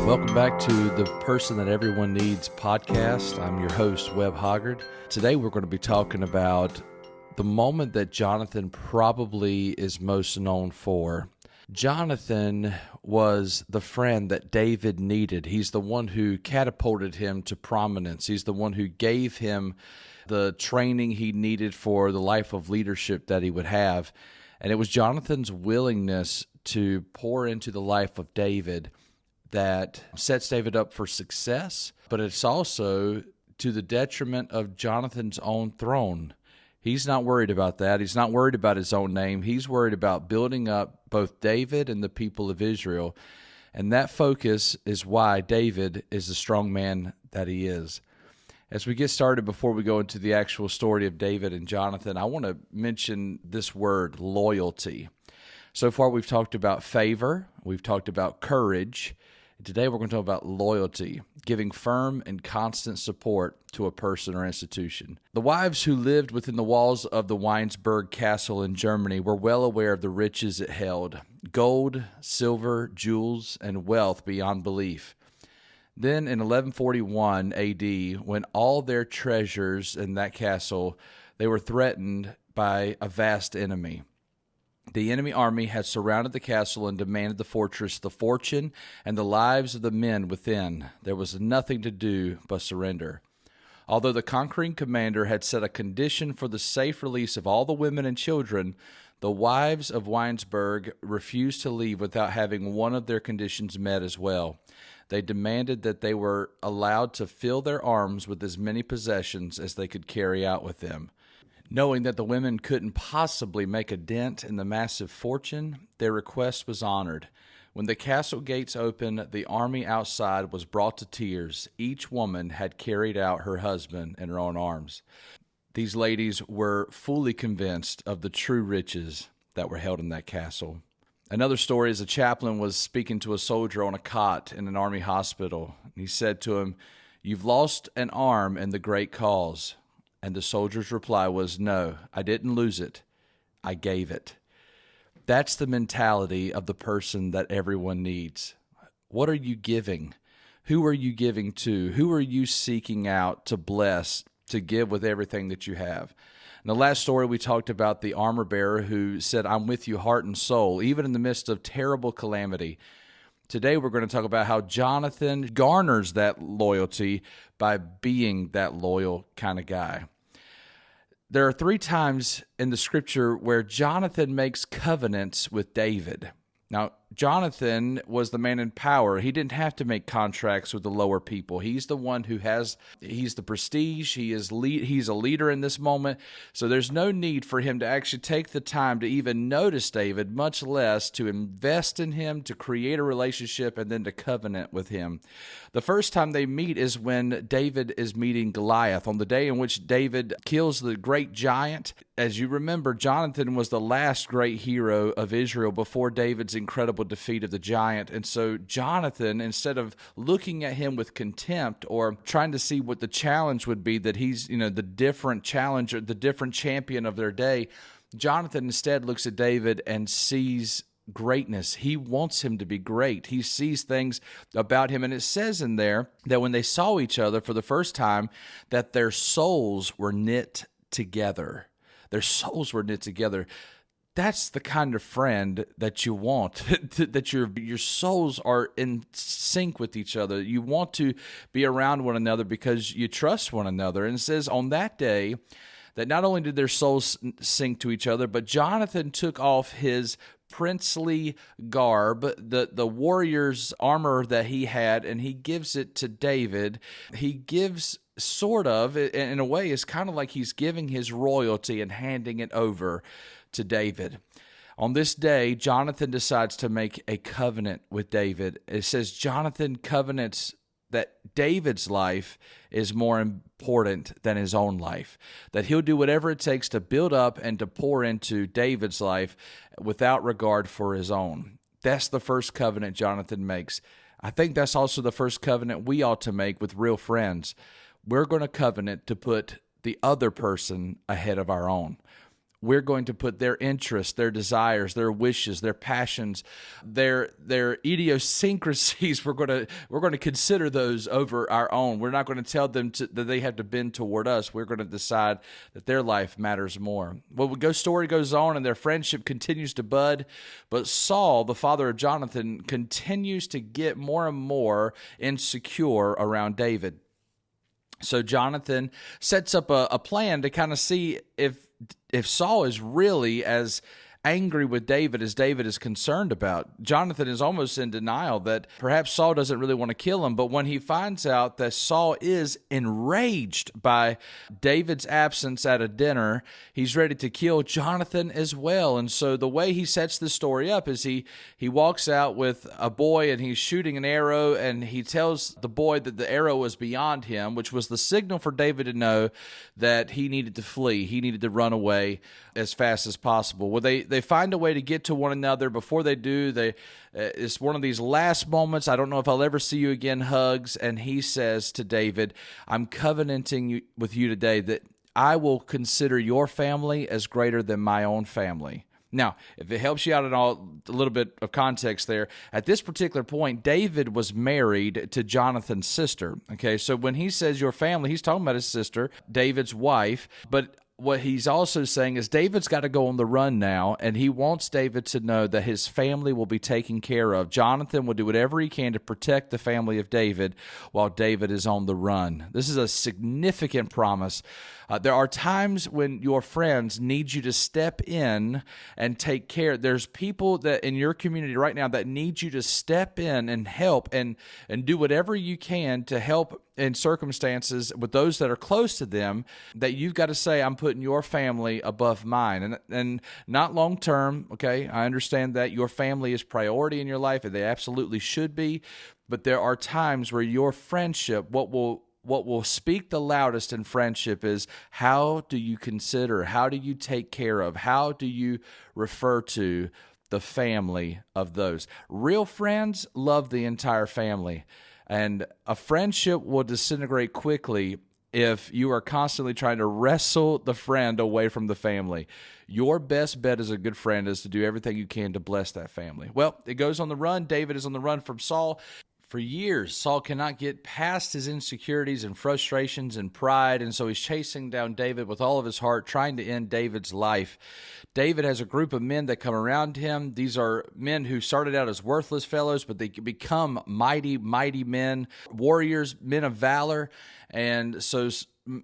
Welcome back to the Person That Everyone Needs podcast. I'm your host, Webb Hoggard. Today we're going to be talking about the moment that Jonathan probably is most known for. Jonathan was the friend that David needed. He's the one who catapulted him to prominence. He's the one who gave him the training he needed for the life of leadership that he would have. And it was Jonathan's willingness to pour into the life of David that sets David up for success, but it's also to the detriment of Jonathan's own throne. He's not worried about that. He's not worried about his own name. He's worried about building up both David and the people of Israel. And that focus is why David is the strong man that he is. As we get started, before we go into the actual story of David and Jonathan, I want to mention this word, loyalty. So far, we've talked about favor. We've talked about courage. Today, we're going to talk about loyalty, giving firm and constant support to a person or institution. The wives who lived within the walls of the Weinsberg castle in Germany were well aware of the riches it held: gold, silver, jewels, and wealth beyond belief. Then in 1141 AD, when all their treasures in that castle, they were threatened by a vast enemy. The enemy army had surrounded the castle and demanded the fortress, the fortune, and the lives of the men within. There was nothing to do but surrender. Although the conquering commander had set a condition for the safe release of all the women and children, the wives of Weinsberg refused to leave without having one of their conditions met as well. They demanded that they were allowed to fill their arms with as many possessions as they could carry out with them. Knowing that the women couldn't possibly make a dent in the massive fortune, their request was honored. When the castle gates opened, the army outside was brought to tears. Each woman had carried out her husband in her own arms. These ladies were fully convinced of the true riches that were held in that castle. Another story is a chaplain was speaking to a soldier on a cot in an army hospital. He said to him, "You've lost an arm in the great cause." And the soldier's reply was, "No, I didn't lose it. I gave it." That's the mentality of the person that everyone needs. What are you giving? Who are you giving to? Who are you seeking out to bless, to give with everything that you have? In the last story, we talked about the armor bearer who said, "I'm with you heart and soul," even in the midst of terrible calamity. Today, we're going to talk about how Jonathan garners that loyalty by being that loyal kind of guy. There are 3 times in the scripture where Jonathan makes covenants with David. Now, Jonathan was the man in power. He didn't have to make contracts with the lower people. He's the one who he's the prestige. He's a leader in this moment. So there's no need for him to actually take the time to even notice David, much less to invest in him, to create a relationship, and then to covenant with him. The first time they meet is when David is meeting Goliath, on the day in which David kills the great giant. As you remember, Jonathan was the last great hero of Israel before David's incredible defeat of the giant. And so Jonathan, instead of looking at him with contempt or trying to see what the challenge would be, that he's, the different challenger, the different champion of their day, Jonathan instead looks at David and sees greatness. He wants him to be great. He sees things about him. And it says in there that when they saw each other for the first time, that their souls were knit together. Their souls were knit together. That's the kind of friend that you want, that your souls are in sync with each other. You want to be around one another because you trust one another. And it says on that day that not only did their souls sync to each other, but Jonathan took off his princely garb, the warrior's armor that he had, and he gives it to David. He gives sort of, in a way, it's kind of like he's giving his royalty and handing it over to David. On this day, Jonathan decides to make a covenant with David. It says Jonathan covenants that David's life is more important than his own life, that he'll do whatever it takes to build up and to pour into David's life without regard for his own. That's the first covenant Jonathan makes. I think that's also the first covenant we ought to make with real friends. We're going to covenant to put the other person ahead of our own. we're going to put their interests, their desires, their wishes, their passions, their idiosyncrasies. We're going to consider those over our own. We're not going to tell them that they have to bend toward us. We're going to decide that their life matters more. Well, the story goes on, and their friendship continues to bud. But Saul, the father of Jonathan, continues to get more and more insecure around David. So Jonathan sets up a plan to kind of see if Saul is really as angry with David as David is concerned about. Jonathan is almost in denial that perhaps Saul doesn't really want to kill him, but when he finds out that Saul is enraged by David's absence at a dinner, he's ready to kill Jonathan as well. And so the way he sets the story up is he walks out with a boy and he's shooting an arrow, and he tells the boy that the arrow was beyond him, which was the signal for David to know that he needed to flee. He needed to run away as fast as possible. Well, they find a way to get to one another. Before they do, it's one of these last moments. I don't know if I'll ever see you again hugs. And he says to David, I'm covenanting with you today that I will consider your family as greater than my own family. Now, if it helps you out at all, a little bit of context there, at this particular point, David was married to Jonathan's sister. Okay, so when he says your family, he's talking about his sister, David's wife. But what he's also saying is David's got to go on the run now, and he wants David to know that his family will be taken care of. Jonathan will do whatever he can to protect the family of David while David is on the run. This is a significant promise. There are times when your friends need you to step in and take care. There's people that in your community right now that need you to step in and help and do whatever you can to help in circumstances with those that are close to them, that you've got to say, I'm putting your family above mine. And not long term, okay? I understand that your family is priority in your life, and they absolutely should be. But there are times where your friendship, what will speak the loudest in friendship is, how do you consider, how do you take care of, how do you refer to the family of those? Real friends love the entire family. And a friendship will disintegrate quickly if you are constantly trying to wrestle the friend away from the family. Your best bet as a good friend is to do everything you can to bless that family. Well, it goes on the run. David is on the run from Saul. For years, Saul cannot get past his insecurities and frustrations and pride, and so he's chasing down David with all of his heart, trying to end David's life. David has a group of men that come around him. These are men who started out as worthless fellows, but they become mighty, mighty men, warriors, men of valor. And so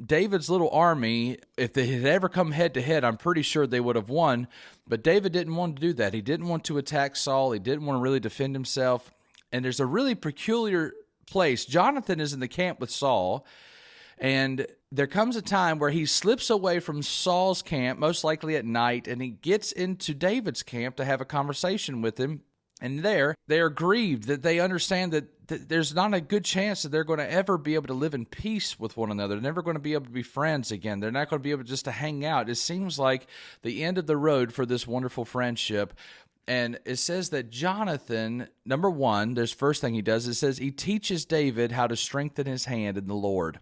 David's little army, if they had ever come head-to-head, I'm pretty sure they would have won. But David didn't want to do that. He didn't want to attack Saul. He didn't want to really defend himself. And there's a really peculiar place. Jonathan is in the camp with Saul, and there comes a time where he slips away from Saul's camp, most likely at night, and he gets into David's camp to have a conversation with him. And there, they are grieved that they understand that there's not a good chance that they're going to ever be able to live in peace with one another. They're never going to be able to be friends again. They're not going to be able just to hang out. It seems like the end of the road for this wonderful friendship. And it says that Jonathan, number one, there's first thing he does, it says he teaches David how to strengthen his hand in the Lord.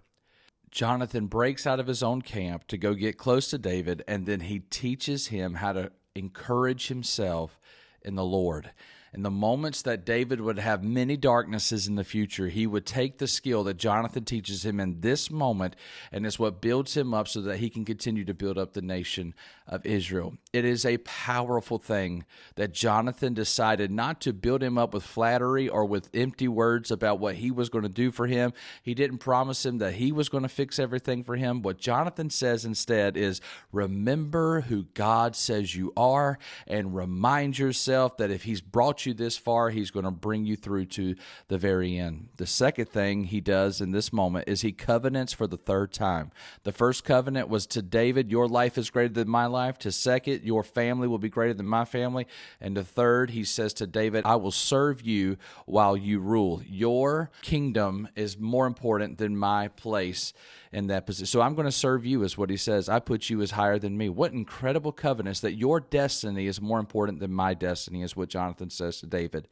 Jonathan breaks out of his own camp to go get close to David, and then he teaches him how to encourage himself in the Lord. In the moments that David would have many darknesses in the future, he would take the skill that Jonathan teaches him in this moment, and it's what builds him up so that he can continue to build up the nation of Israel. It is a powerful thing that Jonathan decided not to build him up with flattery or with empty words about what he was going to do for him. He didn't promise him that he was going to fix everything for him. What Jonathan says instead is, remember who God says you are, and remind yourself that if he's brought you this far, he's going to bring you through to the very end. The second thing he does in this moment is he covenants for the third time. The first covenant was to David, your life is greater than my life. To second, your family will be greater than my family. And the third, he says to David, I will serve you while you rule. Your kingdom is more important than my place in that position. So I'm going to serve you, is what he says. I put you as higher than me. What incredible covenants, that your destiny is more important than my destiny, is what Jonathan says to David.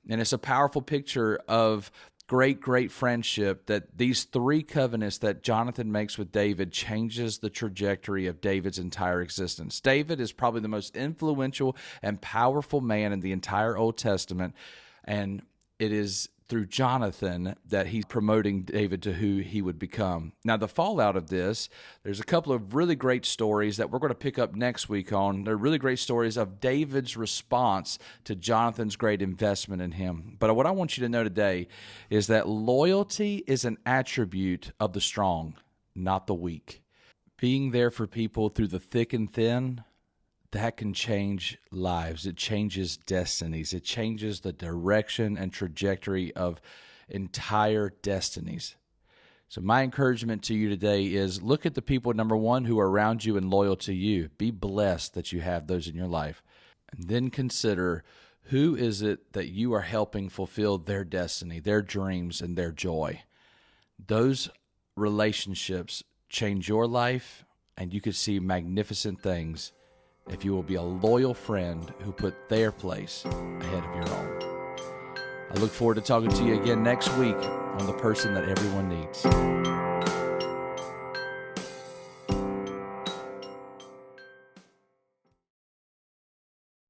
And it's a powerful picture of great friendship, that these 3 covenants that Jonathan makes with David changes the trajectory of David's entire existence. David is probably the most influential and powerful man in the entire Old Testament, and it is through Jonathan that he's promoting David to who he would become. Now, the fallout of this, there's a couple of really great stories that we're going to pick up next week on. They're really great stories of David's response to Jonathan's great investment in him. But what I want you to know today is that loyalty is an attribute of the strong, not the weak. Being there for people through the thick and thin, that can change lives. It changes destinies. It changes the direction and trajectory of entire destinies. So my encouragement to you today is look at the people, number one, who are around you and loyal to you. Be blessed that you have those in your life. And then consider, who is it that you are helping fulfill their destiny, their dreams, and their joy? Those relationships change your life, and you could see magnificent things if you will be a loyal friend who put their place ahead of your own. I look forward to talking to you again next week on The Person That Everyone Needs.